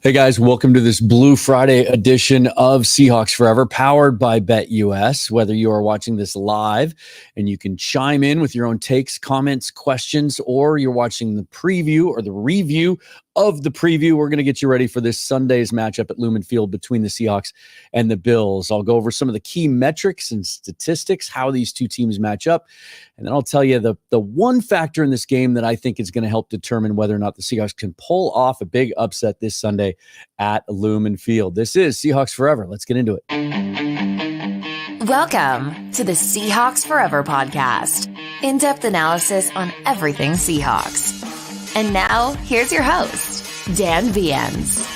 Hey guys, welcome to this Blue Friday edition of Seahawks Forever, powered by BetUS. Whether you are watching this live and you can chime in with your own takes, comments, questions, or you're watching the preview or the review of the preview, we're going to get you ready for this Sunday's matchup at Lumen Field between the Seahawks and the Bills. I'll go over some of the key metrics and statistics, how these two teams match up, and then I'll tell you the one factor in this game that I think is going to help determine whether or not the Seahawks can pull off a big upset this Sunday at Lumen Field. This is Seahawks Forever. Let's get into it. Welcome to the Seahawks Forever podcast. In-depth analysis on everything Seahawks. And now, here's your host, Dan Viens.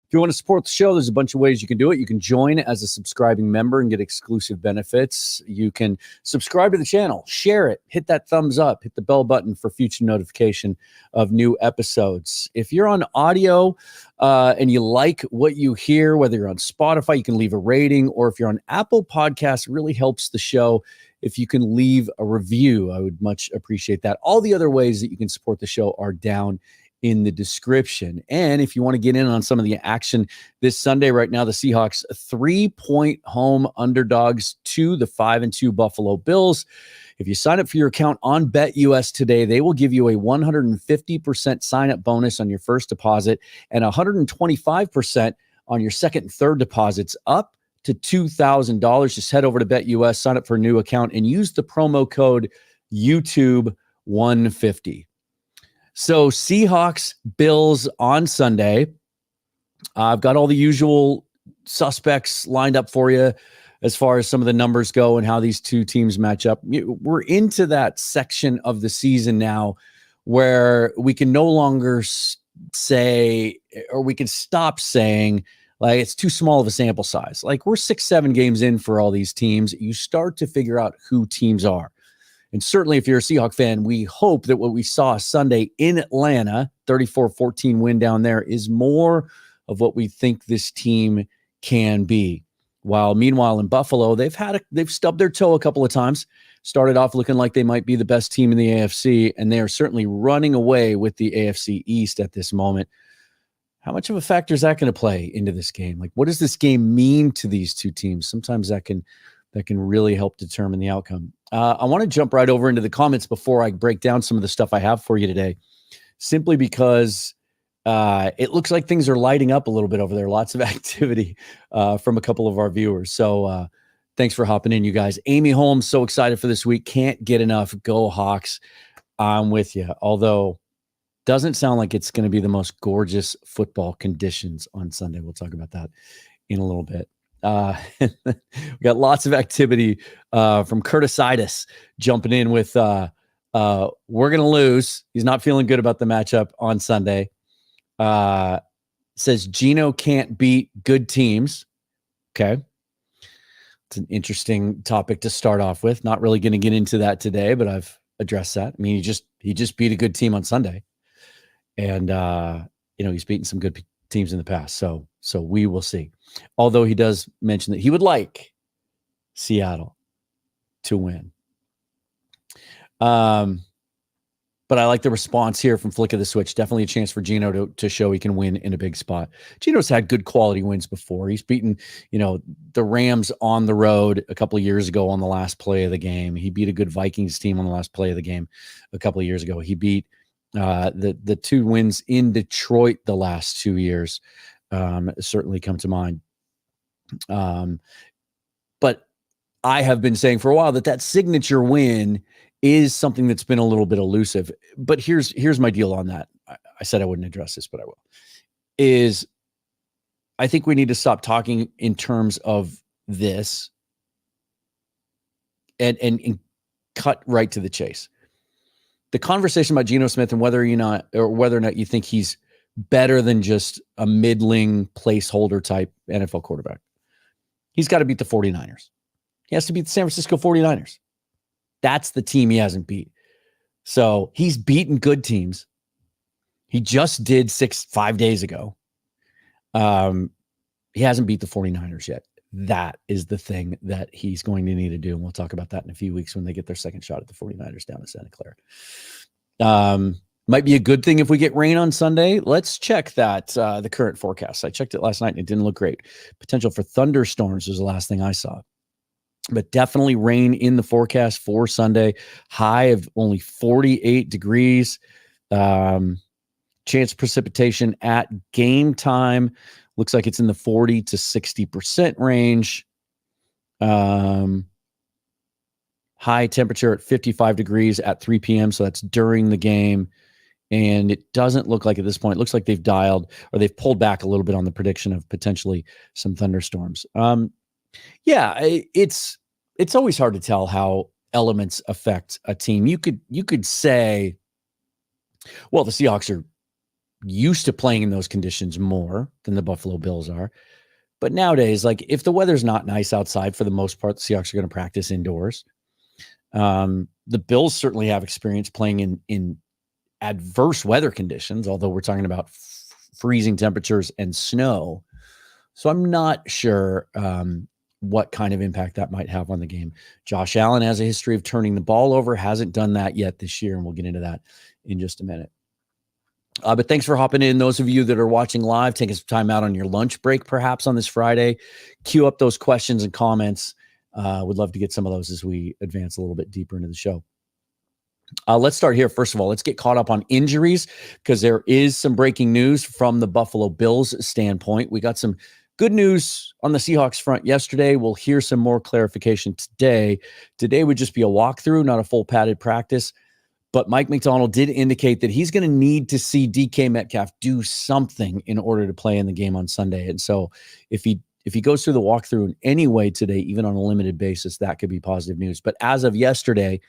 If you want to support the show, there's a bunch of ways you can do it. You can join as a subscribing member and get exclusive benefits. You can subscribe to the channel, share it, hit that thumbs up, hit the bell button for future notification of new episodes. If you're on audio and you like what you hear, whether you're on Spotify, you can leave a rating, or if you're on Apple Podcasts, it really helps the show if you can leave a review. I would much appreciate that. All the other ways that you can support the show are down in the description. And if you want to get in on some of the action this Sunday, right now, the Seahawks 3-point home underdogs to the 5-2 Buffalo Bills. If you sign up for your account on BetUS today, they will give you a 150% sign-up bonus on your first deposit and 125% on your second and third deposits, up to $2,000. Just head over to BetUS, sign up for a new account, and use the promo code YouTube150. So Seahawks, Bills on Sunday. I've got all the usual suspects lined up for you as far as some of the numbers go and how these two teams match up. We're into that section of the season now where we can no longer say, or we can stop saying, like, it's too small of a sample size. Like, we're 6-7 games in for all these teams. You start to figure out who teams are. And certainly if you're a Seahawk fan, we hope that what we saw Sunday in Atlanta, 34-14 win down there, is more of what we think this team can be. Meanwhile in Buffalo, they've stubbed their toe a couple of times, started off looking like they might be the best team in the AFC, and they are certainly running away with the AFC East at this moment. How much of a factor is that going to play into this game? Like, what does this game mean to these two teams? Sometimes that can really help determine the outcome. I want to jump right over into the comments before I break down some of the stuff I have for you today, simply because it looks like things are lighting up a little bit over there. Lots of activity from a couple of our viewers. So thanks for hopping in, you guys. Amy Holmes, so excited for this week. Can't get enough. Go Hawks. I'm with you. Although, doesn't sound like it's going to be the most gorgeous football conditions on Sunday. We'll talk about that in a little bit. We got lots of activity from Curtisitis jumping in with we're going to lose. He's not feeling good about the matchup on Sunday. Says Geno can't beat good teams. Okay. It's an interesting topic to start off with. Not really going to get into that today, but I've addressed that. I mean, he just beat a good team on Sunday. And, he's beaten some good teams in the past. So we will see. Although he does mention that he would like Seattle to win. But I like the response here from Flick of the Switch. Definitely a chance for Geno to show he can win in a big spot. Geno's had good quality wins before. He's beaten, the Rams on the road a couple of years ago on the last play of the game. He beat a good Vikings team on the last play of the game a couple of years ago. He beat the two wins in Detroit the last 2 years. Certainly come to mind. But I have been saying for a while that signature win is something that's been a little bit elusive. But here's my deal on that. I said I wouldn't address this, but I will. I think we need to stop talking in terms of this and cut right to the chase. The conversation about Geno Smith and whether or not you think he's better than just a middling placeholder type NFL quarterback. He's got to beat the 49ers. He has to beat the San Francisco 49ers. That's the team he hasn't beat. So he's beaten good teams. He just did 5 days ago. He hasn't beat the 49ers yet. That is the thing that he's going to need to do. And we'll talk about that in a few weeks when they get their second shot at the 49ers down in Santa Clara. Might be a good thing if we get rain on Sunday. Let's check that, the current forecast. I checked it last night and it didn't look great. Potential for thunderstorms was the last thing I saw. But definitely rain in the forecast for Sunday. High of only 48 degrees. Chance of precipitation at game time looks like it's in the 40 to 60% range. High temperature at 55 degrees at 3 p.m. So that's during the game. And it doesn't look like at this point, it looks like they've dialed or they've pulled back a little bit on the prediction of potentially some thunderstorms. It's always hard to tell how elements affect a team. You could say, well, the Seahawks are used to playing in those conditions more than the Buffalo Bills are. But nowadays, like if the weather's not nice outside, for the most part, the Seahawks are going to practice indoors. The Bills certainly have experience playing in adverse weather conditions, although we're talking about freezing temperatures and snow. So I'm not sure what kind of impact that might have on the game. Josh Allen has a history of turning the ball over, hasn't done that yet this year, and we'll get into that in just a minute. But thanks for hopping in. Those of you that are watching live, taking some time out on your lunch break, perhaps on this Friday, queue up those questions and comments. Would love to get some of those as we advance a little bit deeper into the show. Let's start here. First of all, let's get caught up on injuries because there is some breaking news from the Buffalo Bills standpoint. We got some good news on the Seahawks front yesterday. We'll hear some more clarification today. Today would just be a walkthrough, not a full padded practice. But Mike McDonald did indicate that he's going to need to see DK Metcalf do something in order to play in the game on Sunday. And so if he goes through the walkthrough in any way today, even on a limited basis, that could be positive news. But as of yesterday,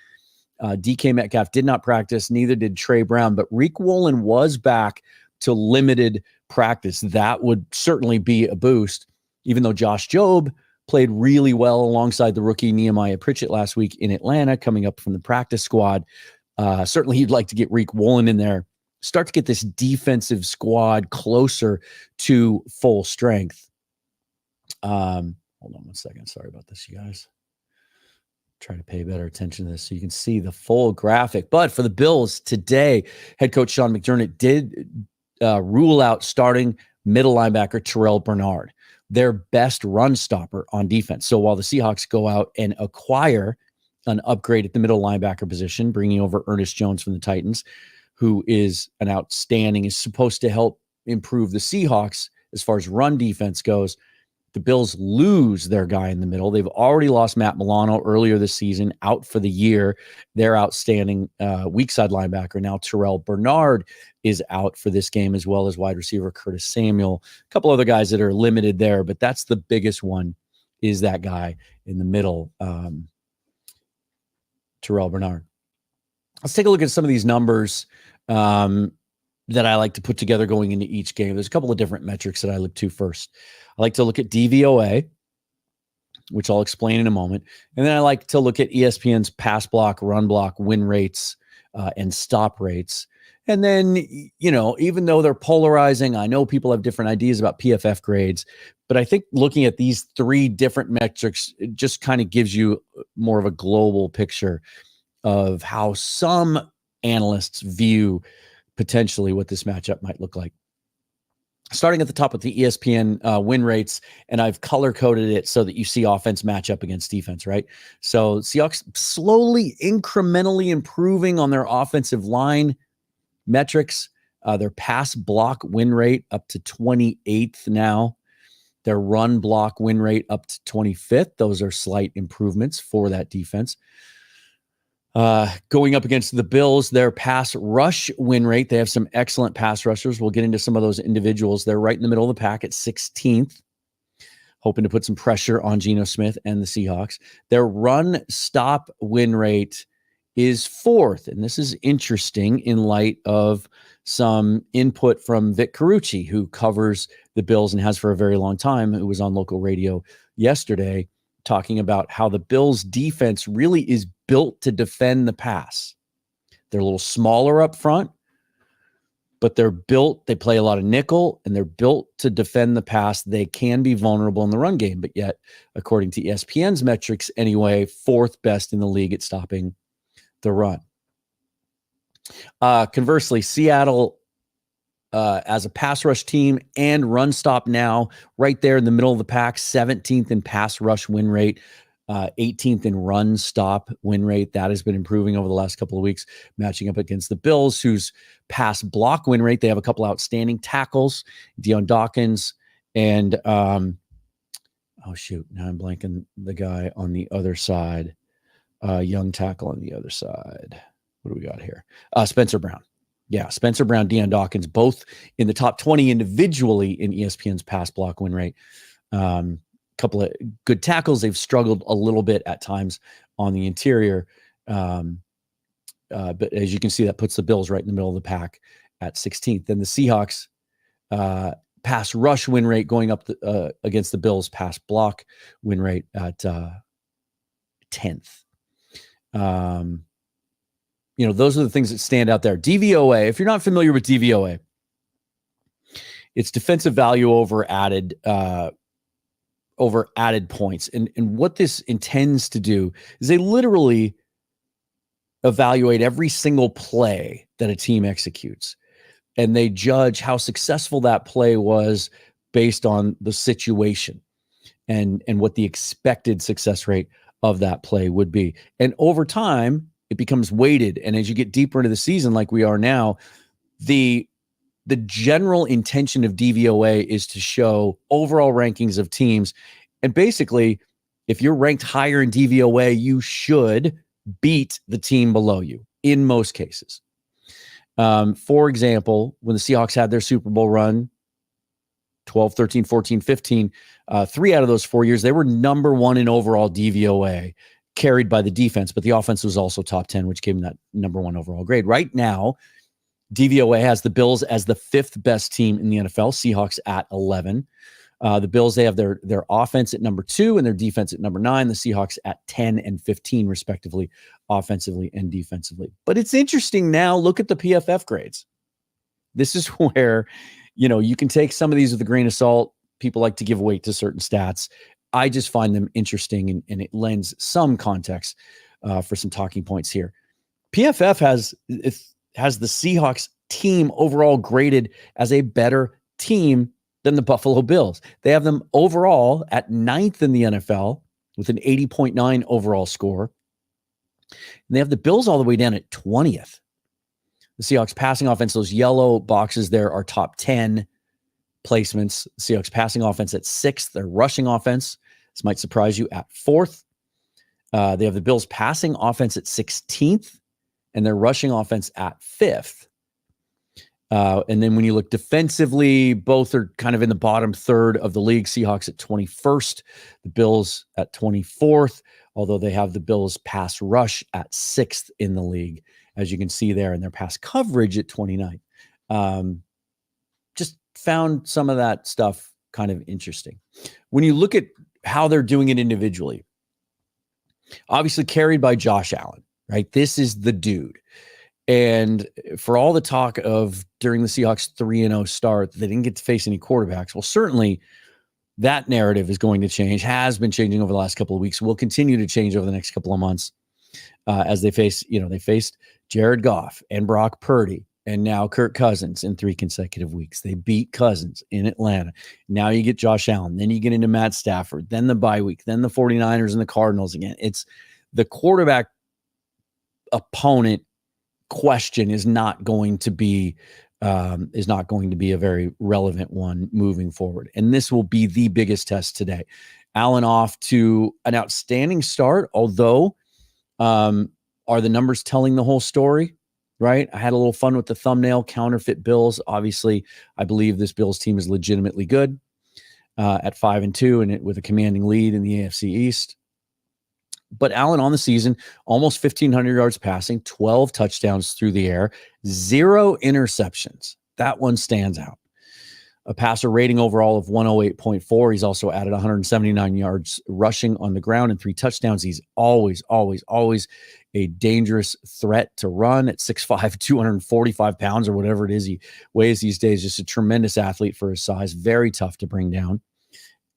DK Metcalf did not practice, neither did Trey Brown, but Reek Woolen was back to limited practice. That would certainly be a boost, even though Josh Jobe played really well alongside the rookie Nehemiah Pritchett last week in Atlanta, coming up from the practice squad. Certainly he'd like to get Reek Woolen in there, start to get this defensive squad closer to full strength. Hold on one second. Sorry about this, you guys. Try to pay better attention to this so you can see the full graphic. But for the Bills today, head coach Sean McDermott did rule out starting middle linebacker Terrell Bernard, their best run stopper on defense. So while the Seahawks go out and acquire an upgrade at the middle linebacker position, bringing over Ernest Jones from the Titans, who is supposed to help improve the Seahawks as far as run defense goes. The Bills lose their guy in the middle. They've already lost Matt Milano earlier this season, out for the year. Their outstanding weak side linebacker. Now Terrell Bernard is out for this game, as well as wide receiver Curtis Samuel. A couple other guys that are limited there, but that's the biggest one, is that guy in the middle, Terrell Bernard. Let's take a look at some of these numbers that I like to put together going into each game. There's a couple of different metrics that I look to first. I like to look at DVOA, which I'll explain in a moment. And then I like to look at ESPN's pass block, run block, win rates, and stop rates. And then, even though they're polarizing, I know people have different ideas about PFF grades, but I think looking at these three different metrics, it just kind of gives you more of a global picture of how some analysts view potentially what this matchup might look like. Starting at the top with the ESPN win rates, and I've color-coded it so that you see offense match up against defense, right? So Seahawks slowly, incrementally improving on their offensive line metrics. Their pass block win rate up to 28th now. Their run block win rate up to 25th. Those are slight improvements for that defense. Going up against the Bills, their pass rush win rate, they have some excellent pass rushers. We'll get into some of those individuals. They're right in the middle of the pack at 16th, hoping to put some pressure on Geno Smith and the Seahawks. Their run stop win rate is 4th, and this is interesting in light of some input from Vic Carucci, who covers the Bills and has for a very long time, who was on local radio yesterday, talking about how the Bills defense really is built to defend the pass. They're a little smaller up front, but they play a lot of nickel, and they're built to defend the pass. They can be vulnerable in the run game, but yet, according to ESPN's metrics anyway, 4th best in the league at stopping the run. Conversely, Seattle, as a pass rush team and run stop now, right there in the middle of the pack, 17th in pass rush win rate, 18th in run stop win rate. That has been improving over the last couple of weeks, matching up against the Bills, whose pass block win rate, they have a couple outstanding tackles, Deion Dawkins and, now I'm blanking the guy on the other side, young tackle on the other side. What do we got here? Spencer Brown. Yeah, Spencer Brown, Deion Dawkins, both in the top 20 individually in ESPN's pass block win rate. Couple of good tackles. They've struggled a little bit at times on the interior. But as you can see, that puts the Bills right in the middle of the pack at 16th. Then the Seahawks pass rush win rate going up against the Bills pass block win rate at 10th. Those are the things that stand out there. DVOA, if you're not familiar with DVOA, it's defensive value over added points. And what this intends to do is they literally evaluate every single play that a team executes. And they judge how successful that play was based on the situation and what the expected success rate of that play would be. And over time, it becomes weighted. And as you get deeper into the season, like we are now, the general intention of DVOA is to show overall rankings of teams. And basically, if you're ranked higher in DVOA, you should beat the team below you in most cases. For example, when the Seahawks had their Super Bowl run, 12, 13, 14, 15, 3 out of those 4 years, they were number 1 in overall DVOA, carried by the defense, but the offense was also top 10, which gave them that number 1 overall grade. Right now, DVOA has the Bills as the 5th best team in the NFL, Seahawks at 11. The Bills, they have their offense at number 2 and their defense at number 9. The Seahawks at 10 and 15, respectively, offensively and defensively. But it's interesting now. Look at the PFF grades. This is where, you can take some of these with a grain of salt. People like to give weight to certain stats. I just find them interesting, and it lends some context for some talking points here. PFF has the Seahawks team overall graded as a better team than the Buffalo Bills. They have them overall at 9th in the NFL with an 80.9 overall score. And they have the Bills all the way down at 20th. The Seahawks passing offense, those yellow boxes there are top 10 placements. Seahawks passing offense at 6th. Their rushing offense, this might surprise you, at 4th. They have the Bills passing offense at 16th and their rushing offense at 5th. And then when you look defensively, both are kind of in the bottom third of the league. Seahawks at 21st, the Bills at 24th, although they have the Bills pass rush at 6th in the league, as you can see there, and their pass coverage at 29th. Just found some of that stuff kind of interesting. When you look at how they're doing it individually, obviously carried by Josh Allen, right? This is the dude. And for all the talk of during the Seahawks 3-0 start, they didn't get to face any quarterbacks. Well, certainly that narrative is going to change, has been changing over the last couple of weeks, will continue to change over the next couple of months as they face, they faced Jared Goff and Brock Purdy and now Kirk Cousins in 3 consecutive weeks. They beat Cousins in Atlanta. Now you get Josh Allen. Then you get into Matt Stafford, then the bye week, then the 49ers and the Cardinals again. It's the quarterback opponent question is not going to be a very relevant one moving forward. And this will be the biggest test today. Allen off to an outstanding start, although are the numbers telling the whole story, right? I had a little fun with the thumbnail, counterfeit Bills. Obviously, I believe this Bills team is legitimately good at 5-2 and with a commanding lead in the AFC East. But Allen on the season, almost 1,500 yards passing, 12 touchdowns through the air, 0 interceptions. That one stands out. A passer rating overall of 108.4. He's also added 179 yards rushing on the ground and 3 touchdowns. He's always a dangerous threat to run at 6'5", 245 pounds or whatever it is he weighs these days. Just a tremendous athlete for his size. Very tough to bring down.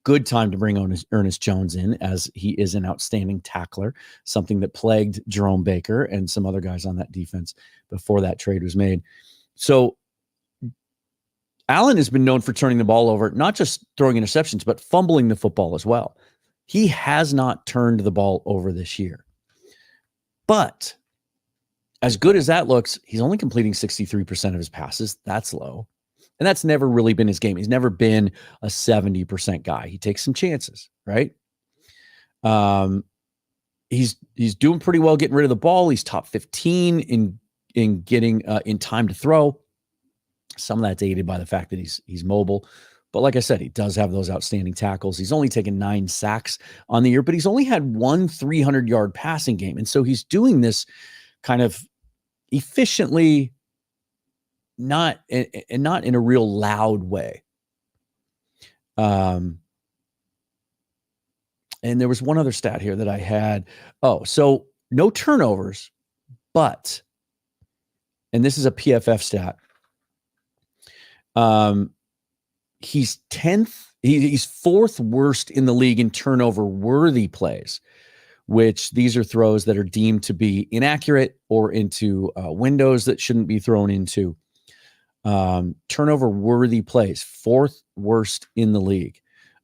good time to bring Ernest Jones in, as he is an outstanding tackler, something that plagued Jerome Baker and some other guys on that defense before that trade was made. So Allen has been known for turning the ball over, not just throwing interceptions, but fumbling the football as well. He has not turned the ball over this year. But as good as that looks, he's only completing 63% of his passes. That's low. And that's never really been his game. He's never been a 70% guy. He takes some chances, right? He's doing pretty well getting rid of the ball. He's top 15 in getting in time to throw. Some of that's aided by the fact that he's mobile. But like I said, he does have those outstanding tackles. He's only taken 9 sacks on the year, but he's only had one 300-yard passing game. And so he's doing this kind of efficiently, not in a real loud way. And there was one other stat here that I had. Oh, so no turnovers, but, and this is a PFF stat. He's 10th. He's 4th worst in the league in turnover worthy plays, which these are throws that are deemed to be inaccurate or into windows that shouldn't be thrown into. Turnover worthy plays, 4th worst in the league.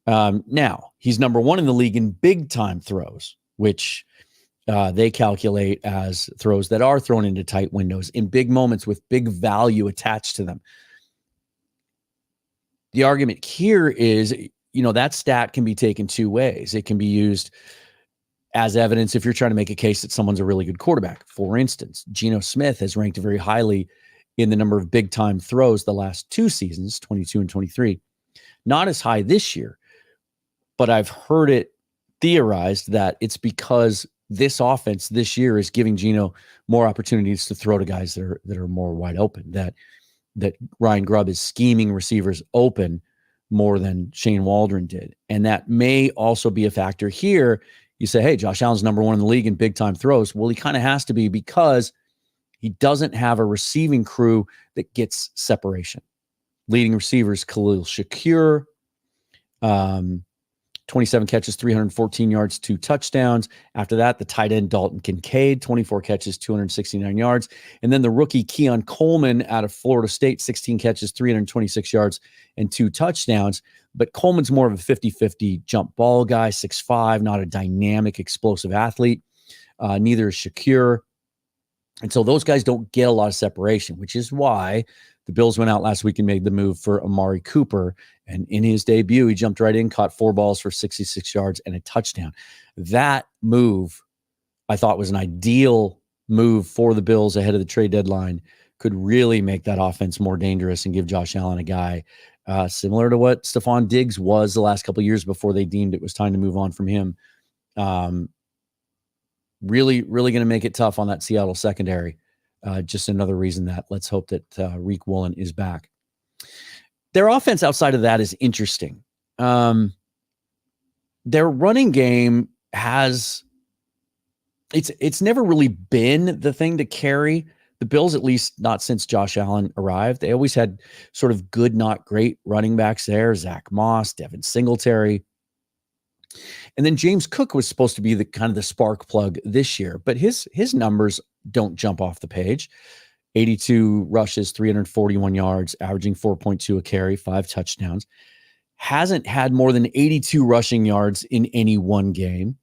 Now he's number 1 in the league in big time throws, which they calculate as throws that are thrown into tight windows in big moments with big value attached to them. The argument here is, that stat can be taken 2 ways. It can be used as evidence if you're trying to make a case that someone's a really good quarterback. For instance, Geno Smith has ranked very highly in the number of big time throws the last 2 seasons, 22 and 23. Not as high this year, but I've heard it theorized that it's because this offense this year is giving Geno more opportunities to throw to guys that are more wide open, that Ryan Grubb is scheming receivers open more than Shane Waldron did. And that may also be a factor here. You say, hey, Josh Allen's number 1 in the league in big time throws. Well, he kind of has to be, because he doesn't have a receiving crew that gets separation. Leading receivers, Khalil Shakir, 27 catches, 314 yards, 2 touchdowns. After that, the tight end Dalton Kincaid, 24 catches, 269 yards. And then the rookie Keon Coleman out of Florida State, 16 catches, 326 yards, and 2 touchdowns. But Coleman's more of a 50-50 jump ball guy, 6'5", not a dynamic, explosive athlete. Neither is Shakir. And so those guys don't get a lot of separation, which is why the Bills went out last week and made the move for Amari Cooper. And in his debut, he jumped right in, caught 4 balls for 66 yards and a touchdown. That move, I thought, was an ideal move for the Bills ahead of the trade deadline. Could really make that offense more dangerous and give Josh Allen a guy similar to what Stephon Diggs was the last couple of years before they deemed it was time to move on from him. Really going to make it tough on that Seattle secondary. Just another reason that let's hope that Reek Woolen is back. Their offense outside of that is interesting. Their running game has it's never really been the thing to carry the Bills, at least not since Josh Allen arrived. They always had sort of good, not great running backs there. Zach Moss, Devin Singletary. And then James Cook was supposed to be the kind of the spark plug this year, but his numbers don't jump off the page. 82 rushes, 341 yards, averaging 4.2 a carry, 5 touchdowns. Hasn't had more than 82 rushing yards in any one game.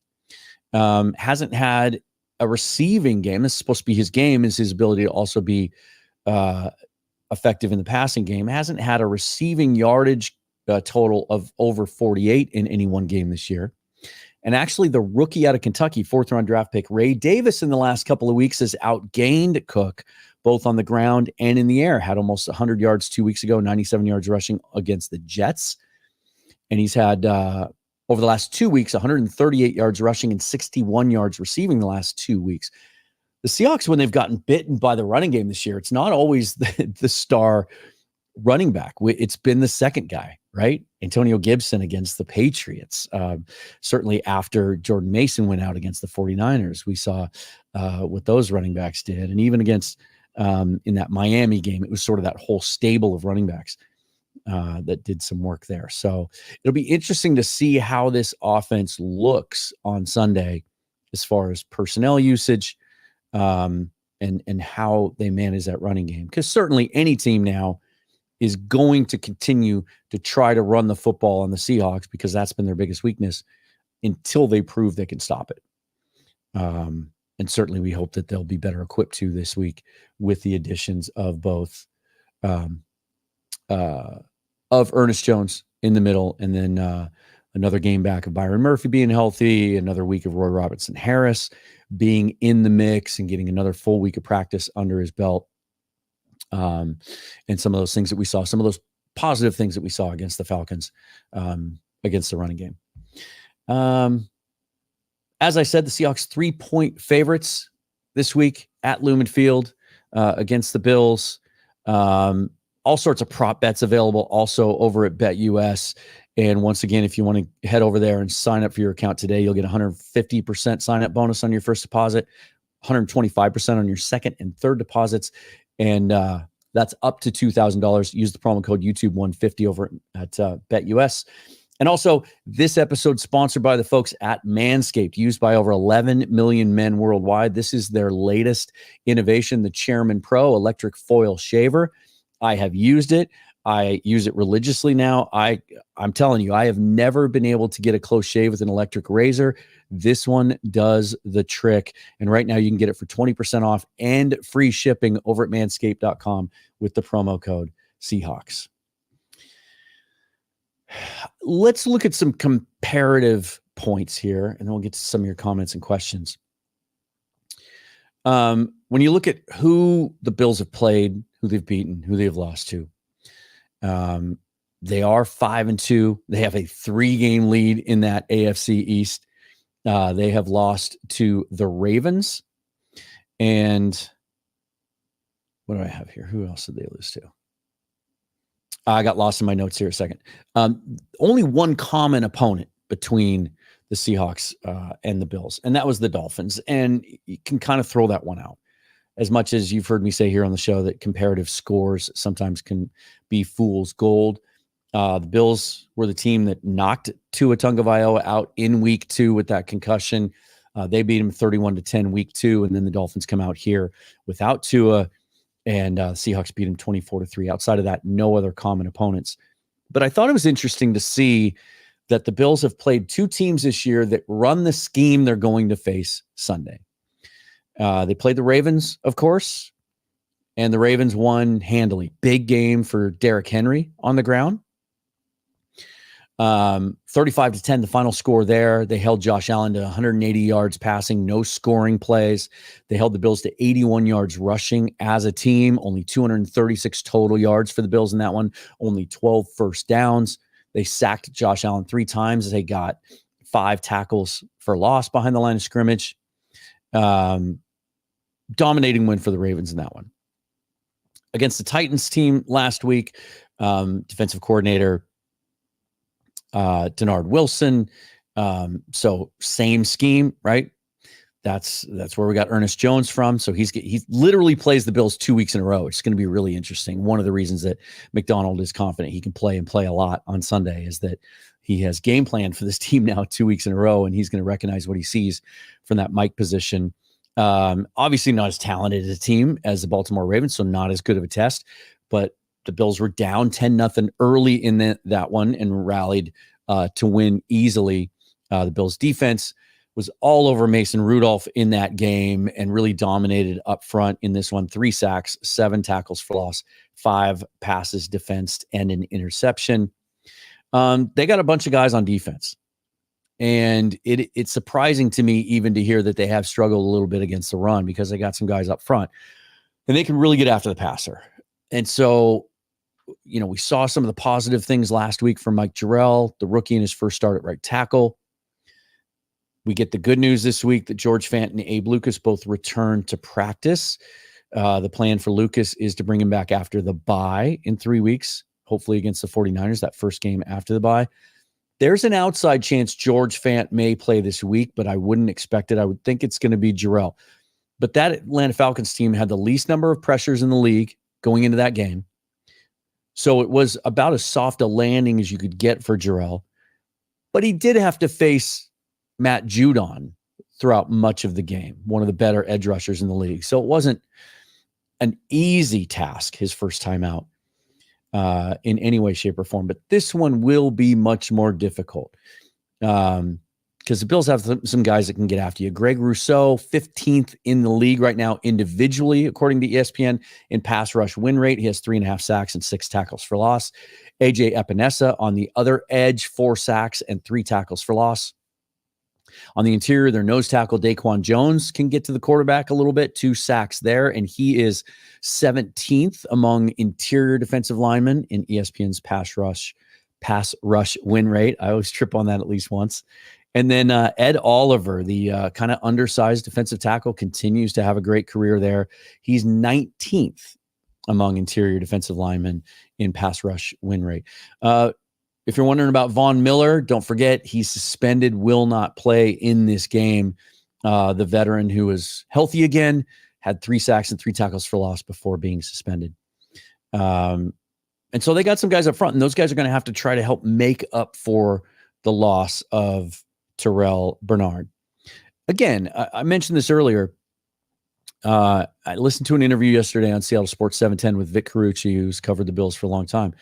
Hasn't had a receiving game. This is supposed to be his game, is his ability to also be effective in the passing game. Hasn't had a receiving yardage total of over 48 in any one game this year. And actually, the rookie out of Kentucky, 4th-round draft pick, Ray Davis, in the last couple of weeks has outgained Cook, both on the ground and in the air. Had almost 100 yards 2 weeks ago, 97 yards rushing against the Jets. And he's had, over the last 2 weeks, 138 yards rushing and 61 yards receiving the last 2 weeks. The Seahawks, when they've gotten bitten by the running game this year, it's not always the star running back. It's been the second guy, right? Antonio Gibson against the Patriots. Certainly after Jordan Mason went out against the 49ers, we saw what those running backs did. And even against in that Miami game, it was sort of that whole stable of running backs. that did some work there. So it'll be interesting to see how this offense looks on Sunday as far as personnel usage and how they manage that running game. Because certainly any team now is going to continue to try to run the football on the Seahawks because that's been their biggest weakness until they prove they can stop it. And certainly we hope that they'll be better equipped to this week with the additions of both of Ernest Jones in the middle, and then another game back of Byron Murphy being healthy, another week of Roy Robertson Harris being in the mix and getting another full week of practice under his belt. And some of those things that we saw, some of those positive things that we saw against the Falcons, against the running game. As I said, the Seahawks 3-point favorites this week at Lumen Field against the Bills. All sorts of prop bets available also over at BetUS. And once again, if you want to head over there and sign up for your account today, you'll get 150% sign up bonus on your first deposit, 125% on your second and third deposits. And that's up to $2,000. Use the promo code YouTube150 over at BetUS. And also, this episode sponsored by the folks at Manscaped, used by over 11 million men worldwide. This is their latest innovation, the Chairman Pro electric foil shaver. I have used it. I use it religiously now. I'm telling you, I have never been able to get a close shave with an electric razor. This one does the trick. And right now you can get it for 20% off and free shipping over at manscaped.com with the promo code Seahawks. Let's look at some comparative points here, and then we'll get to some of your comments and questions. When you look at who the Bills have played, who they've beaten, who they've lost to, they are 5-2. They have a 3-game lead in that AFC East. They have lost to the Ravens. And what do I have here? Who else did they lose to? I got lost in my notes here a second. Only one common opponent between the Seahawks and the Bills, and that was the Dolphins. And you can kind of throw that one out. As much as you've heard me say here on the show that comparative scores sometimes can be fool's gold. The Bills were the team that knocked Tua Tagovailoa out in week 2 with that concussion. They beat him 31-10 week 2, and then the Dolphins come out here without Tua, and Seahawks beat him 24-3. Outside of that, no other common opponents. But I thought it was interesting to see that the Bills have played 2 teams this year that run the scheme they're going to face Sunday. They played the Ravens, of course, and the Ravens won handily. Big game for Derrick Henry on the ground. 35-10, the final score there. They held Josh Allen to 180 yards passing, no scoring plays. They held the Bills to 81 yards rushing as a team, only 236 total yards for the Bills in that one, only 12 first downs. They sacked Josh Allen 3 times. They got 5 tackles for loss behind the line of scrimmage. Dominating win for the Ravens in that one. Against the Titans team last week, defensive coordinator Denard Wilson. So same scheme, right? That's where we got Ernest Jones from. So he literally plays the Bills 2 weeks in a row. It's going to be really interesting. One of the reasons that McDonald is confident he can play and play a lot on Sunday is that he has game planned for this team now 2 weeks in a row, and he's going to recognize what he sees from that Mike position. Obviously not as talented a team as the Baltimore Ravens, so not as good of a test, but the Bills were down 10-0 early in that one and rallied to win easily. The Bills defense was all over Mason Rudolph in that game and really dominated up front in this one. 3 sacks, 7 tackles for loss, 5 passes defensed, and an interception. They got a bunch of guys on defense. And it's surprising to me even to hear that they have struggled a little bit against the run because they got some guys up front and they can really get after the passer. And so, we saw some of the positive things last week from Mike Jarrell, the rookie in his first start at right tackle. We get the good news this week that George Fant and Abe Lucas both returned to practice. The plan for Lucas is to bring him back after the bye in 3 weeks, hopefully against the 49ers, that first game after the bye. There's an outside chance George Fant may play this week, but I wouldn't expect it. I would think it's going to be Jarrell. But that Atlanta Falcons team had the least number of pressures in the league going into that game. So it was about as soft a landing as you could get for Jarrell. But he did have to face Matt Judon throughout much of the game, one of the better edge rushers in the league. So it wasn't an easy task his first time out in any way, shape, or form. But this one will be much more difficult because the Bills have some guys that can get after you. Greg Rousseau, 15th in the league right now individually, according to ESPN, in pass rush win rate. He has 3.5 sacks and 6 tackles for loss. AJ Epinesa on the other edge, 4 sacks and 3 tackles for loss. On the interior, their nose tackle, Daquan Jones, can get to the quarterback a little bit, 2 sacks there, and he is 17th among interior defensive linemen in ESPN's pass rush win rate. I always trip on that at least once. And then Ed Oliver, the kind of undersized defensive tackle, continues to have a great career there. He's 19th among interior defensive linemen in pass rush win rate. If you're wondering about Von Miller, don't forget he's suspended, will not play in this game. The veteran who is healthy again, had 3 sacks and 3 tackles for loss before being suspended. And so they got some guys up front, and those guys are going to have to try to help make up for the loss of Terrell Bernard. Again, I mentioned this earlier. I listened to an interview yesterday on Seattle Sports 710 with Vic Carucci, who's covered the Bills for a long time.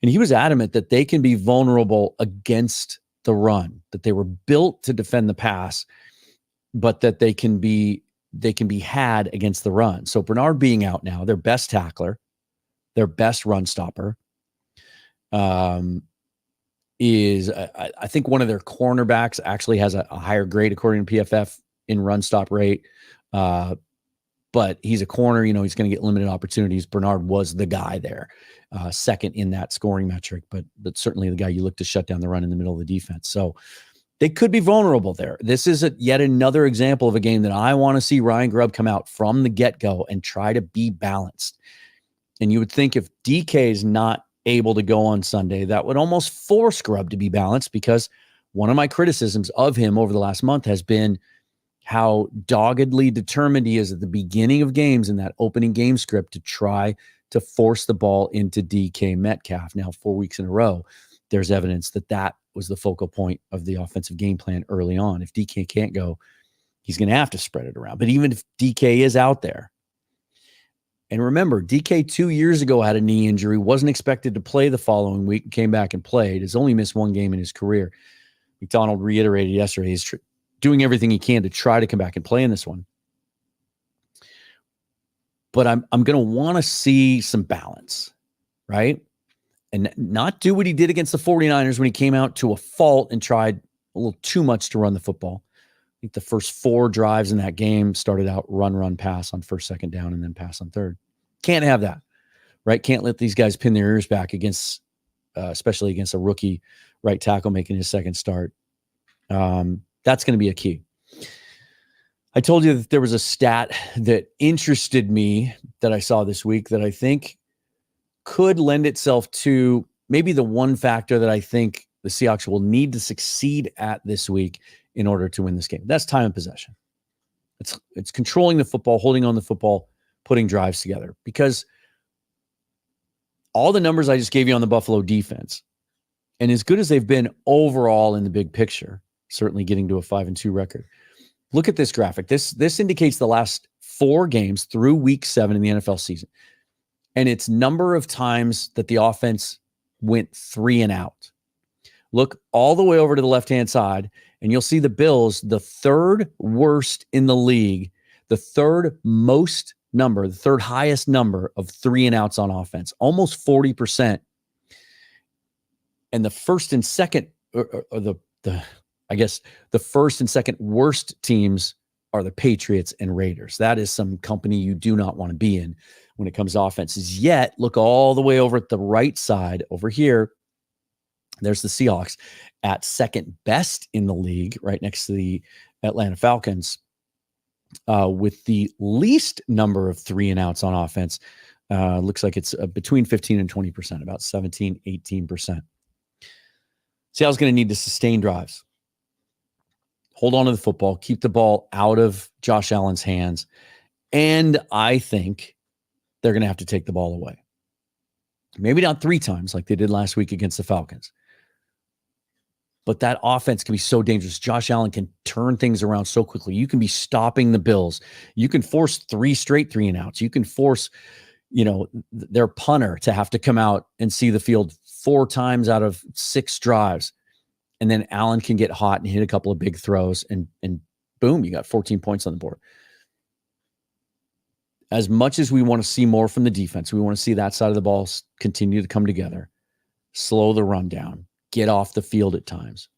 And he was adamant that they can be vulnerable against the run, that they were built to defend the pass, but that they can be had against the run. So Bernard being out now, their best tackler, their best run stopper, is I think one of their cornerbacks actually has a higher grade according to PFF in run stop rate. But he's a corner, he's going to get limited opportunities. Bernard was the guy there, second in that scoring metric, but certainly the guy you look to shut down the run in the middle of the defense. So they could be vulnerable there. This is yet another example of a game that I want to see Ryan Grubb come out from the get-go and try to be balanced. And you would think if DK is not able to go on Sunday, that would almost force Grubb to be balanced, because one of my criticisms of him over the last month has been how doggedly determined he is at the beginning of games in that opening game script to try to force the ball into DK Metcalf. Now, 4 weeks in a row, there's evidence that was the focal point of the offensive game plan early on. If DK can't go, he's going to have to spread it around. But even if DK is out there, and remember, DK 2 years ago had a knee injury, wasn't expected to play the following week, came back and played, has only missed 1 game in his career. McDonald reiterated yesterday he's doing everything he can to try to come back and play in this one. But I'm going to want to see some balance, right? And not do what he did against the 49ers when he came out to a fault and tried a little too much to run the football. I think the first 4 drives in that game started out run, pass on first, second down, and then pass on third. Can't have that, right? Can't let these guys pin their ears back against, especially against a rookie right tackle making his second start. That's going to be a key. I told you that there was a stat that interested me that I saw this week that I think could lend itself to maybe the one factor that I think the Seahawks will need to succeed at this week in order to win this game. That's time of possession. It's controlling the football, holding on the football, putting drives together. Because all the numbers I just gave you on the Buffalo defense, and as good as they've been overall in the big picture, certainly getting to a 5-2 record. Look at this graphic. This indicates the last 4 games through week 7 in the NFL season. And it's number of times that the offense went 3 and out. Look all the way over to the left-hand side, and you'll see the Bills, the 3rd worst in the league, the 3rd highest number of 3 and outs on offense, almost 40%. And the first and second, or I guess the first and second worst teams are the Patriots and Raiders. That is some company you do not want to be in when it comes to offenses. Yet, look all the way over at the right side over here. There's the Seahawks at second best in the league, right next to the Atlanta Falcons, with the least number of 3 and outs on offense. Looks like it's between 15 and 20%, about 17, 18%. Seattle's going to need to sustain drives. Hold on to the football, keep the ball out of Josh Allen's hands, and I think they're going to have to take the ball away. Maybe not 3 times like they did last week against the Falcons. But that offense can be so dangerous. Josh Allen can turn things around so quickly. You can be stopping the Bills. You can force 3 straight 3-and-outs. You can force, their punter to have to come out and see the field 4 times out of 6 drives. And then Allen can get hot and hit a couple of big throws, and boom, you got 14 points on the board. As much as we want to see more from the defense, we want to see that side of the ball continue to come together, slow the run down, get off the field at times.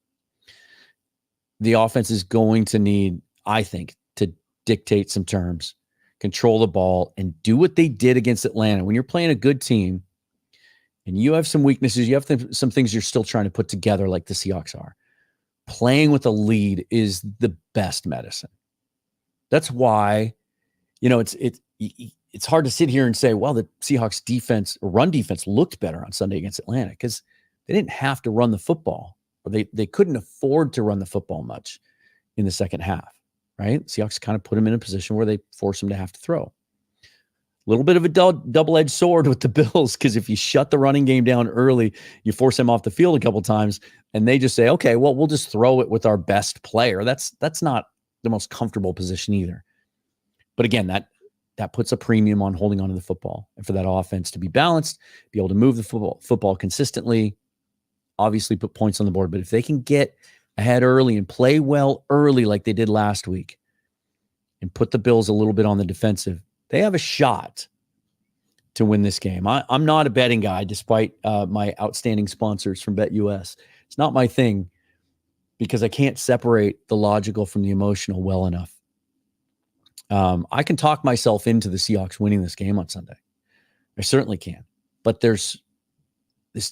The offense is going to need, I think, to dictate some terms, control the ball, and do what they did against Atlanta. When you're playing a good team and you have some weaknesses, you have some things you're still trying to put together like the Seahawks are. Playing with a lead is the best medicine. That's why, it's hard to sit here and say, well, the Seahawks defense, run defense looked better on Sunday against Atlanta because they didn't have to run the football, or they couldn't afford to run the football much in the second half, right? Seahawks kind of put them in a position where they force them to have to throw. A little bit of a double-edged sword with the Bills, because if you shut the running game down early, you force them off the field a couple times, and they just say, okay, well, we'll just throw it with our best player. That's not the most comfortable position either. But again, that puts a premium on holding on to the football, and for that offense to be balanced, be able to move the football consistently, obviously put points on the board. But if they can get ahead early and play well early like they did last week and put the Bills a little bit on the defensive, they have a shot to win this game. I'm not a betting guy, despite my outstanding sponsors from BetUS. It's not my thing because I can't separate the logical from the emotional well enough. I can talk myself into the Seahawks winning this game on Sunday. I certainly can. But this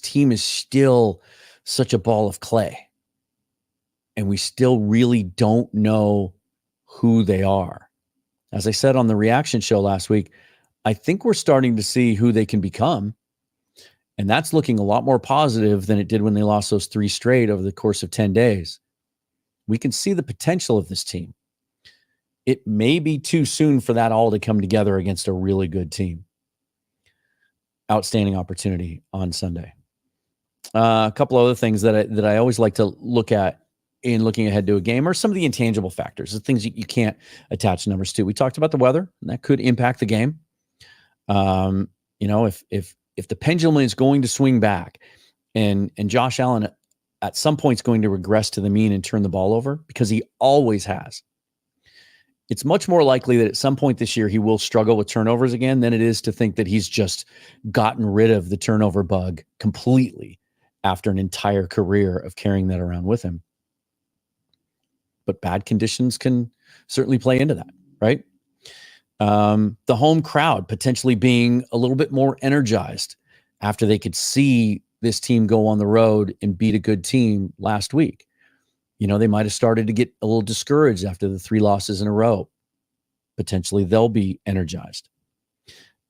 team is still such a ball of clay. And we still really don't know who they are. As I said on the reaction show last week, I think we're starting to see who they can become. And that's looking a lot more positive than it did when they lost those 3 straight over the course of 10 days. We can see the potential of this team. It may be too soon for that all to come together against a really good team. Outstanding opportunity on Sunday. A couple other things that I always like to look at in looking ahead to a game are some of the intangible factors, the things you can't attach numbers to. We talked about the weather, and that could impact the game. If the pendulum is going to swing back, and Josh Allen at some point is going to regress to the mean and turn the ball over, because he always has. It's much more likely that at some point this year he will struggle with turnovers again than it is to think that he's just gotten rid of the turnover bug completely after an entire career of carrying that around with him. But bad conditions can certainly play into that, right? The home crowd potentially being a little bit more energized after they could see this team go on the road and beat a good team last week. They might have started to get a little discouraged after the 3 losses in a row. Potentially they'll be energized.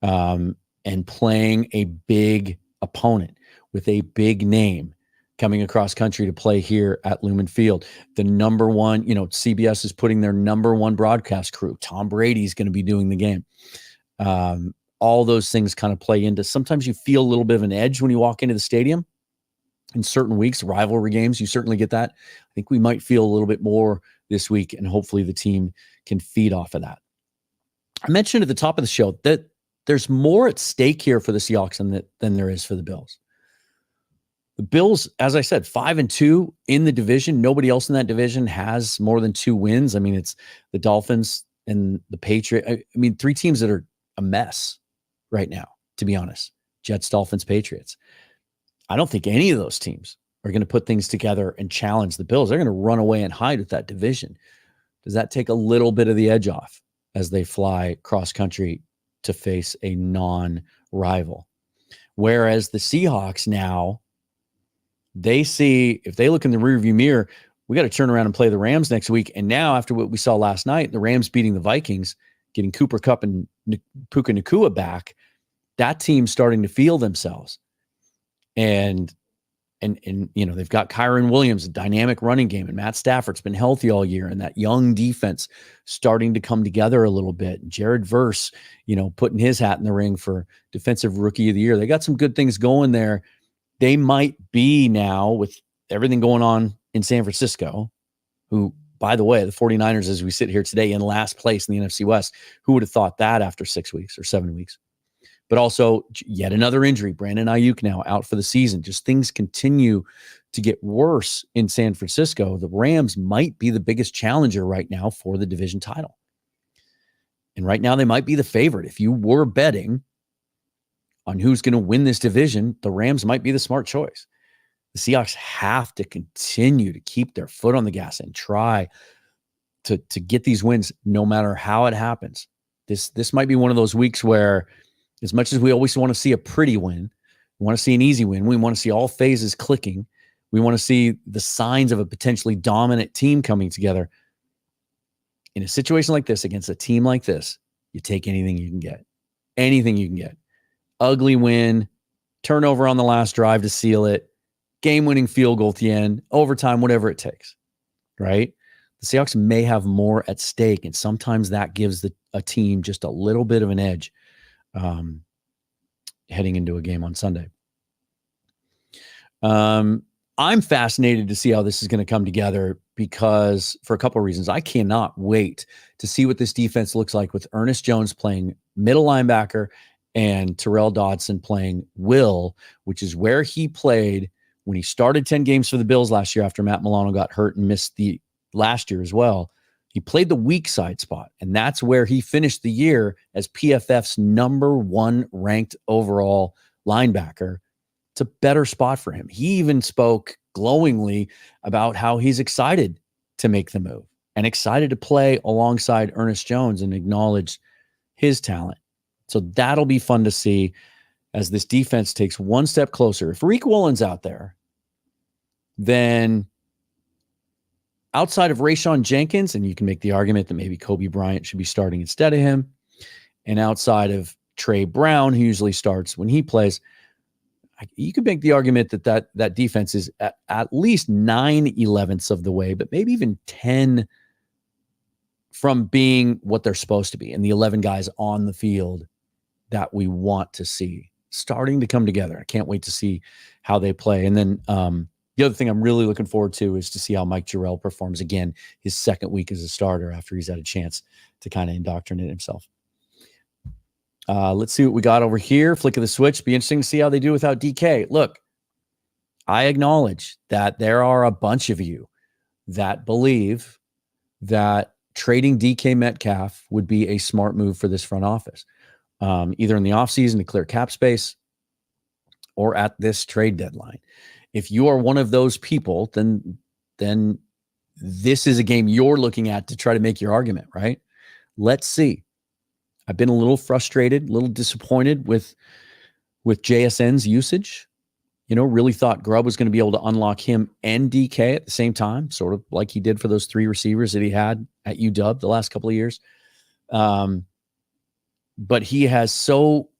And playing a big opponent with a big name coming across country to play here at Lumen Field. The number one, CBS is putting their number 1 broadcast crew. Tom Brady's going to be doing the game. All those things kind of play into, sometimes you feel a little bit of an edge when you walk into the stadium. In certain weeks, rivalry games, you certainly get that. I think we might feel a little bit more this week, and hopefully the team can feed off of that. I mentioned at the top of the show that there's more at stake here for the Seahawks than there is for the Bills. The Bills, as I said, 5-2 in the division. Nobody else in that division has more than 2 wins. I mean, it's the Dolphins and the Patriots. I mean, 3 teams that are a mess right now, to be honest. Jets, Dolphins, Patriots. I don't think any of those teams are going to put things together and challenge the Bills. They're going to run away and hide with that division. Does that take a little bit of the edge off as they fly cross country to face a non-rival? Whereas the Seahawks now, they see, if they look in the rearview mirror, we got to turn around and play the Rams next week. And now, after what we saw last night, the Rams beating the Vikings, getting Cooper Kupp and Puka Nacua back, that team's starting to feel themselves. And And they've got Kyron Williams, a dynamic running game, and Matt Stafford's been healthy all year, and that young defense starting to come together a little bit. Jared Verse, putting his hat in the ring for Defensive Rookie of the Year. They got some good things going there. They might be now, with everything going on in San Francisco, who, by the way, the 49ers, as we sit here today, in last place in the NFC West. Who would have thought that after 6 weeks or 7 weeks? But also yet another injury. Brandon Ayuk now out for the season. Just things continue to get worse in San Francisco. The Rams might be the biggest challenger right now for the division title. And right now they might be the favorite. If you were betting on who's going to win this division, the Rams might be the smart choice. The Seahawks have to continue to keep their foot on the gas and try to get these wins no matter how it happens. This might be one of those weeks where, as much as we always want to see a pretty win, we want to see an easy win, we want to see all phases clicking, we want to see the signs of a potentially dominant team coming together. In a situation like this, against a team like this, you take anything you can get. Anything you can get. Ugly win, turnover on the last drive to seal it, game-winning field goal at the end, overtime, whatever it takes, right? The Seahawks may have more at stake, and sometimes that gives a team just a little bit of an edge heading into a game on Sunday. I'm fascinated to see how this is going to come together because, for a couple of reasons, I cannot wait to see what this defense looks like with Ernest Jones playing middle linebacker and Terrell Dodson playing Will, which is where he played when he started 10 games for the Bills last year after Matt Milano got hurt and missed the last year as well. He played the weak side spot, and that's where he finished the year as PFF's number 1 ranked overall linebacker. It's a better spot for him. He even spoke glowingly about how he's excited to make the move and excited to play alongside Ernest Jones and acknowledge his talent. So that'll be fun to see as this defense takes one step closer. If Reek Woolen's out there, then outside of Rayshawn Jenkins, and you can make the argument that maybe Kobe Bryant should be starting instead of him, and outside of Trey Brown, who usually starts when he plays, you could make the argument that defense is at least 9/11ths of the way, but maybe even 10 from being what they're supposed to be, and the 11 guys on the field that we want to see starting to come together. I can't wait to see how they play. And then the other thing I'm really looking forward to is to see how Mike Jarrell performs again his second week as a starter after he's had a chance to kind of indoctrinate himself. Let's see what we got over here. Flick of the switch. Be interesting to see how they do without DK. Look, I acknowledge that there are a bunch of you that believe that trading DK Metcalf would be a smart move for this front office, either in the offseason to clear cap space or at this trade deadline. If you are one of those people, then this is a game you're looking at to try to make your argument, right? Let's see. I've been a little frustrated, a little disappointed with JSN's usage. Really thought Grubb was going to be able to unlock him and DK at the same time, sort of like he did for those 3 receivers that he had at UW the last couple of years. But he has so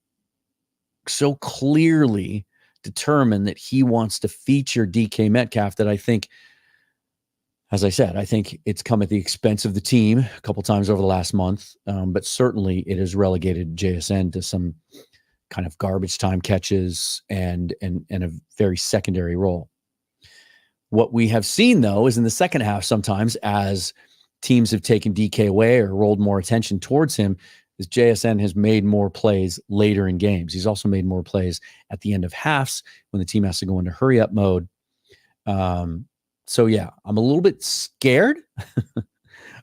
clearly determined that he wants to feature DK Metcalf that I think, as I said, I think it's come at the expense of the team a couple times over the last month. But certainly it has relegated JSN to some kind of garbage time catches and a very secondary role. What we have seen, though, is in the second half, sometimes as teams have taken DK away or rolled more attention towards him, is JSN has made more plays later in games. He's also made more plays at the end of halves when the team has to go into hurry up mode. So yeah, I'm a little bit scared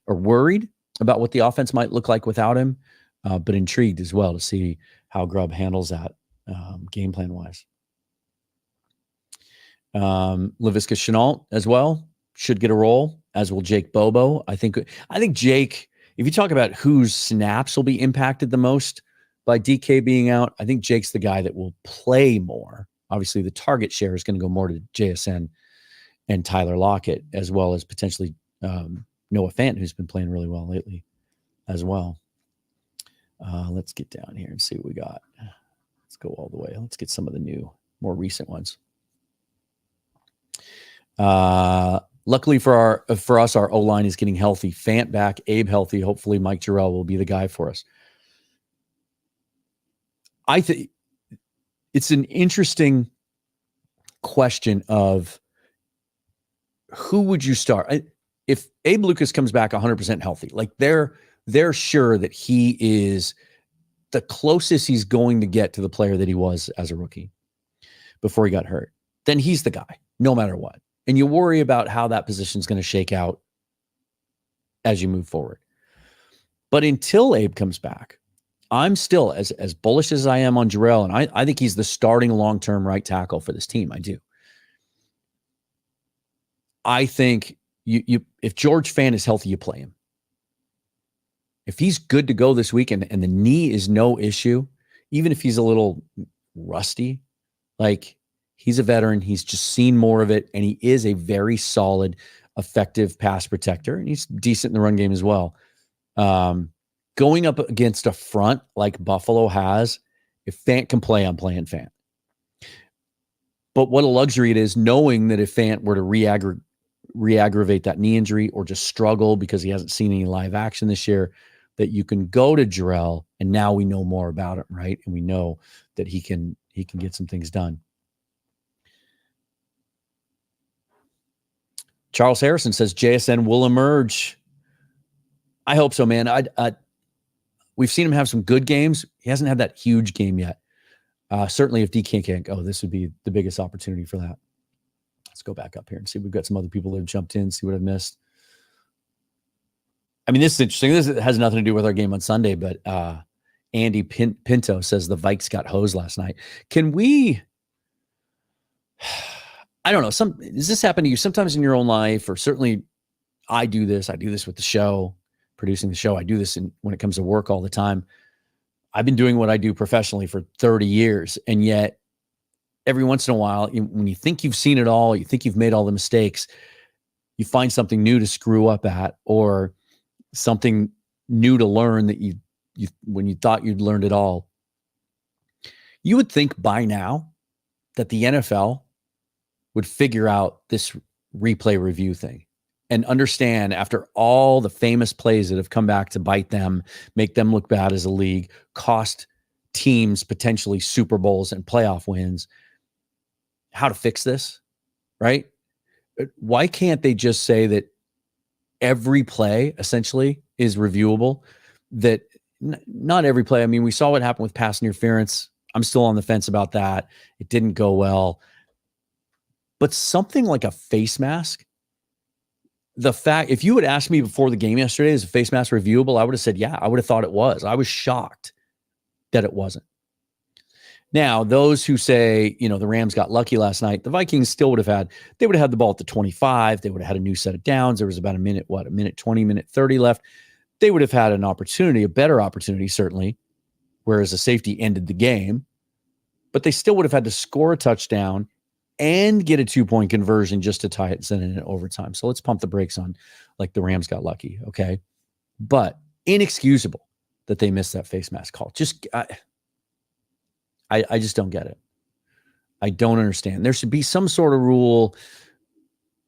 or worried about what the offense might look like without him, but intrigued as well to see how Grubb handles that game plan wise. Laviska Shenault as well should get a role, as will Jake Bobo. I think Jake, if you talk about whose snaps will be impacted the most by DK being out, I think Jake's the guy that will play more. Obviously, the target share is going to go more to JSN and Tyler Lockett, as well as potentially Noah Fant, who's been playing really well lately as well. Let's get down here and see what we got. Let's go all the way. Let's get some of the new, more recent ones. Luckily for us, our O-line is getting healthy. Fant back, Abe healthy. Hopefully Mike Jarrell will be the guy for us. I think it's an interesting question of who would you start? If Abe Lucas comes back 100% healthy, like they're sure that he is the closest he's going to get to the player that he was as a rookie before he got hurt, then he's the guy, no matter what. And you worry about how that position is going to shake out as you move forward. But until Abe comes back, I'm still as bullish as I am on Jarrell, and I think he's the starting long-term right tackle for this team. I do. I think you if George Fant is healthy, you play him. If he's good to go this weekend and the knee is no issue, even if he's a little rusty, like he's a veteran, he's just seen more of it, and he is a very solid, effective pass protector, and he's decent in the run game as well. Going up against a front like Buffalo has, if Fant can play, I'm playing Fant. But what a luxury it is knowing that if Fant were to re-aggravate that knee injury or just struggle because he hasn't seen any live action this year, that you can go to Jarrell, and now we know more about it, right? And we know that he can get some things done. Charles Harrison says JSN will emerge. I hope so, man. We've seen him have some good games. He hasn't had that huge game yet. Certainly if DK can't go, this would be the biggest opportunity for that. Let's go back up here and see. We've got some other people that have jumped in, see what I've missed. I mean, this is interesting. This has nothing to do with our game on Sunday, but Andy Pinto says the Vikes got hosed last night. Can we, I don't know, does this happen to you sometimes in your own life? Or certainly I do this with the show, producing the show. I do this when it comes to work all the time. I've been doing what I do professionally for 30 years. And yet every once in a while, when you think you've seen it all, you think you've made all the mistakes, you find something new to screw up at, or something new to learn that you when you thought you'd learned it all. You would think by now that the NFL would figure out this replay review thing and understand, after all the famous plays that have come back to bite them, make them look bad as a league, cost teams potentially Super Bowls and playoff wins, how to fix this, right? Why can't they just say that every play essentially is reviewable? That not every play. I mean, we saw what happened with pass interference. I'm still on the fence about that. It didn't go well. But something like a face mask, if you had asked me before the game yesterday, is a face mask reviewable? I would have said, yeah, I would have thought it was. I was shocked that it wasn't. Now, those who say, the Rams got lucky last night, the Vikings still would have had the ball at the 25. They would have had a new set of downs. There was about a minute 20, minute 30 left. They would have had an opportunity, a better opportunity, certainly, whereas a safety ended the game. But they still would have had to score a touchdown and get a 2-point conversion just to tie it and send it in overtime. So let's pump the brakes on, like, the Rams got lucky, okay? But inexcusable that they missed that face mask call. I just don't get it. I don't understand. There should be some sort of rule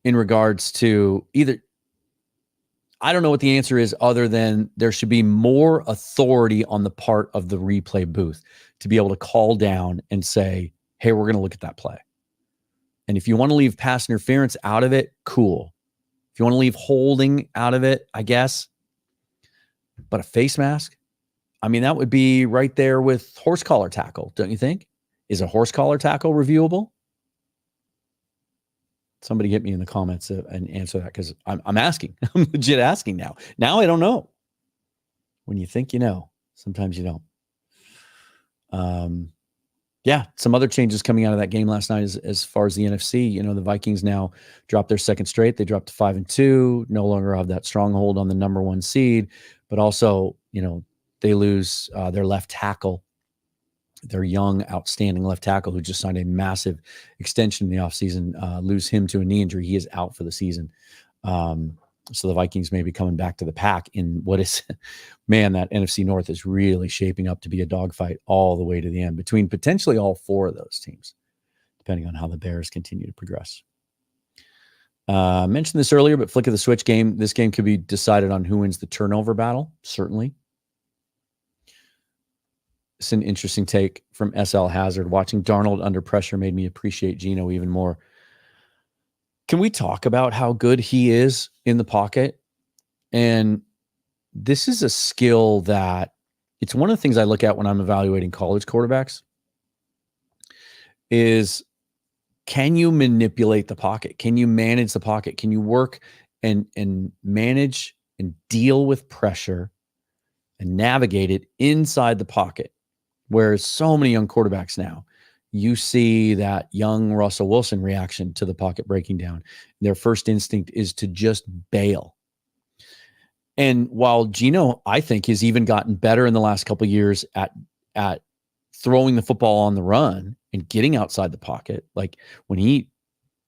in regards to either, I don't know what the answer is, other than there should be more authority on the part of the replay booth to be able to call down and say, hey, we're going to look at that play. And if you want to leave pass interference out of it, cool. If you want to leave holding out of it, I guess. But a face mask? I mean, that would be right there with horse collar tackle, don't you think? Is a horse collar tackle reviewable? Somebody hit me in the comments and answer that, because I'm asking. I'm legit asking now. Now I don't know. When you think you know, sometimes you don't. Yeah, some other changes coming out of that game last night as far as the NFC. The Vikings now dropped their second straight. They dropped to 5-2. No longer have that stronghold on the number 1 seed, but also, they lose their left tackle, their young, outstanding left tackle who just signed a massive extension in the offseason, lose him to a knee injury. He is out for the season. So the Vikings may be coming back to the pack in what is, man, that NFC North is really shaping up to be a dogfight all the way to the end between potentially all 4 of those teams, depending on how the Bears continue to progress. I mentioned this earlier, but flick of the switch game. This game could be decided on who wins the turnover battle. Certainly. It's an interesting take from SL Hazard. Watching Darnold under pressure made me appreciate Geno even more. Can we talk about how good he is in the pocket? And this is a skill that it's one of the things I look at when I'm evaluating college quarterbacks is, can you manipulate the pocket? Can you manage the pocket? Can you work and manage and deal with pressure and navigate it inside the pocket? Whereas so many young quarterbacks now, you see that young Russell Wilson reaction to the pocket breaking down. Their first instinct is to just bail. And while Geno, I think, has even gotten better in the last couple of years at throwing the football on the run and getting outside the pocket, like when he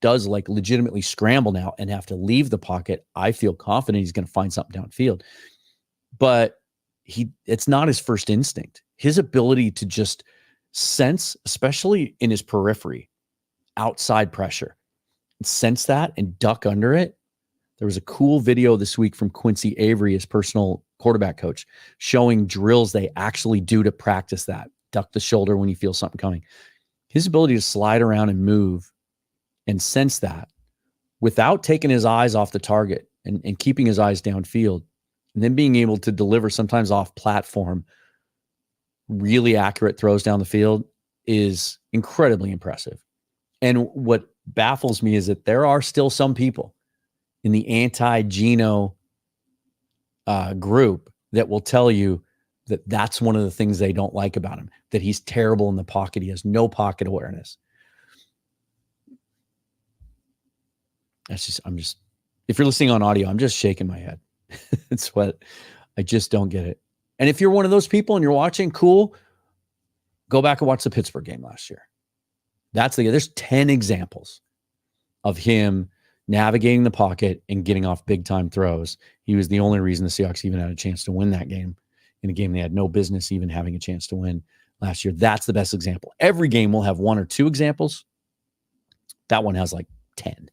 does like legitimately scramble now and have to leave the pocket, I feel confident he's going to find something downfield. But it's not his first instinct. His ability to just sense, especially in his periphery, outside pressure, sense that and duck under it. There was a cool video this week from Quincy Avery, his personal quarterback coach, showing drills they actually do to practice that. Duck the shoulder when you feel something coming. His ability to slide around and move and sense that without taking his eyes off the target and keeping his eyes downfield, and then being able to deliver sometimes off platform really accurate throws down the field is incredibly impressive. And what baffles me is that there are still some people in the anti-Geno group that will tell you that that's one of the things they don't like about him, that he's terrible in the pocket. He has no pocket awareness. If you're listening on audio, I'm just shaking my head. It's what I just don't get it. And if you're one of those people and you're watching, cool, go back and watch the Pittsburgh game last year. There's 10 examples of him navigating the pocket and getting off big time throws. He was the only reason the Seahawks even had a chance to win that game, in a game they had no business even having a chance to win last year. That's the best example. Every game will have one or two examples. That one has like 10.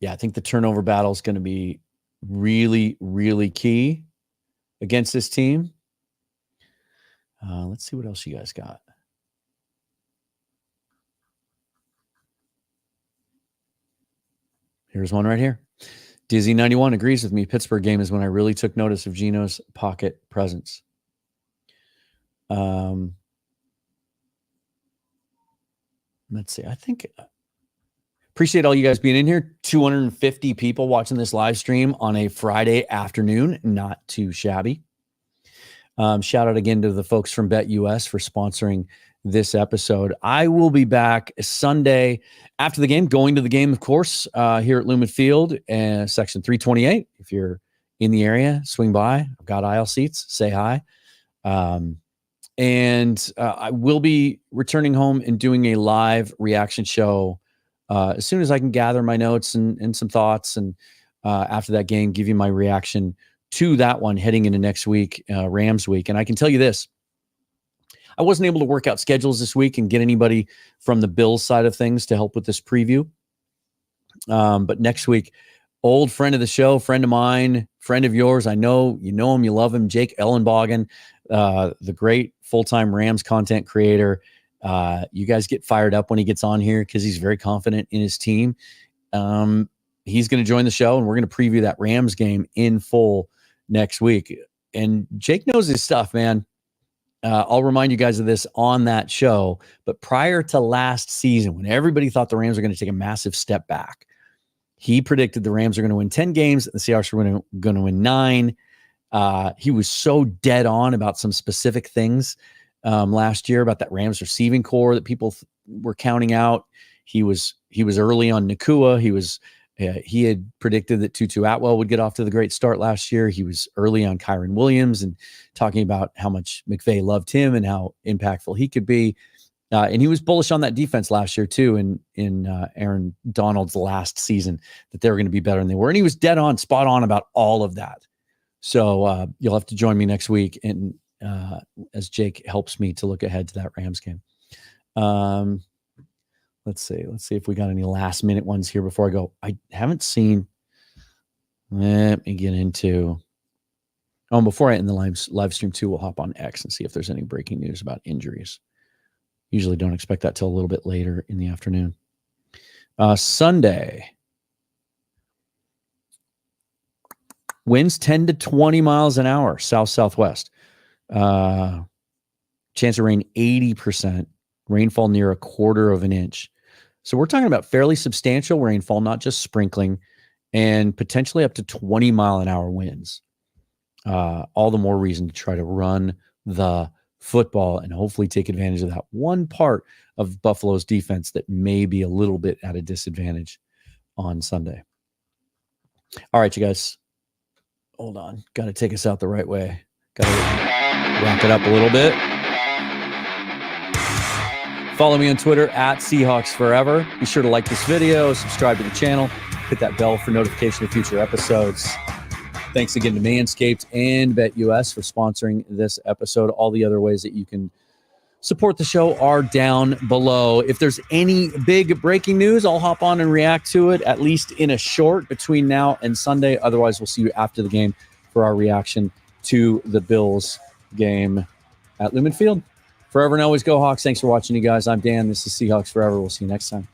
Yeah, I think the turnover battle is going to be really, really key against this team. Let's see what else you guys got. Here's one right here. Dizzy91 agrees with me. Pittsburgh game is when I really took notice of Geno's pocket presence. Let's see. I think appreciate all you guys being in here. 250 people watching this live stream on a Friday afternoon. Not too shabby. Shout out again to the folks from BetUS for sponsoring this episode. I will be back Sunday after the game, going to the game, of course, here at Lumen Field, section 328. If you're in the area, swing by. I've got aisle seats. Say hi. And I will be returning home and doing a live reaction show as soon as I can gather my notes and some thoughts. And after that game, give you my reaction to that one heading into next week, Rams week. And I can tell you this, I wasn't able to work out schedules this week and get anybody from the Bills side of things to help with this preview. But next week, old friend of the show, friend of mine, friend of yours, I know you know him, you love him, Jake Ellenbogen, the great full-time Rams content creator. You guys get fired up when he gets on here because he's very confident in his team. He's going to join the show, and we're going to preview that Rams game in full next week. And Jake knows his stuff, man. I'll remind you guys of this on that show. But prior to last season, when everybody thought the Rams were going to take a massive step back, he predicted the Rams are going to win 10 games, and the Seahawks were going to win 9. He was so dead on about some specific things last year about that Rams receiving core that people were counting out. He was early on Nakua. He had predicted that Tutu Atwell would get off to the great start last year. He was early on Kyron Williams and talking about how much McVay loved him and how impactful he could be. And he was bullish on that defense last year too, in Aaron Donald's last season, that they were going to be better than they were. And he was dead on, spot on about all of that. So you'll have to join me next week and as Jake helps me to look ahead to that Rams game. Let's see if we got any last minute ones here before I go. I haven't seen. Let me get into. Oh, and before I end the live stream too, we'll hop on X and see if there's any breaking news about injuries. Usually don't expect that till a little bit later in the afternoon. Sunday. Winds 10 to 20 miles an hour, south-southwest. Chance of rain 80%. Rainfall near a quarter of an inch. So we're talking about fairly substantial rainfall, not just sprinkling, and potentially up to 20 mile an hour winds. All the more reason to try to run the football and hopefully take advantage of that one part of Buffalo's defense that may be a little bit at a disadvantage on Sunday. All right, you guys. Hold on. Got to take us out the right way. Got to wrap it up a little bit. Follow me on Twitter at Seahawks Forever. Be sure to like this video, subscribe to the channel, hit that bell for notification of future episodes. Thanks again to Manscaped and BetUS for sponsoring this episode. All the other ways that you can support the show are down below. If there's any big breaking news, I'll hop on and react to it, at least in a short between now and Sunday. Otherwise, we'll see you after the game for our reaction to the Bills game at Lumen Field. Forever and always go Hawks. Thanks for watching, you guys. I'm Dan. This is Seahawks Forever. We'll see you next time.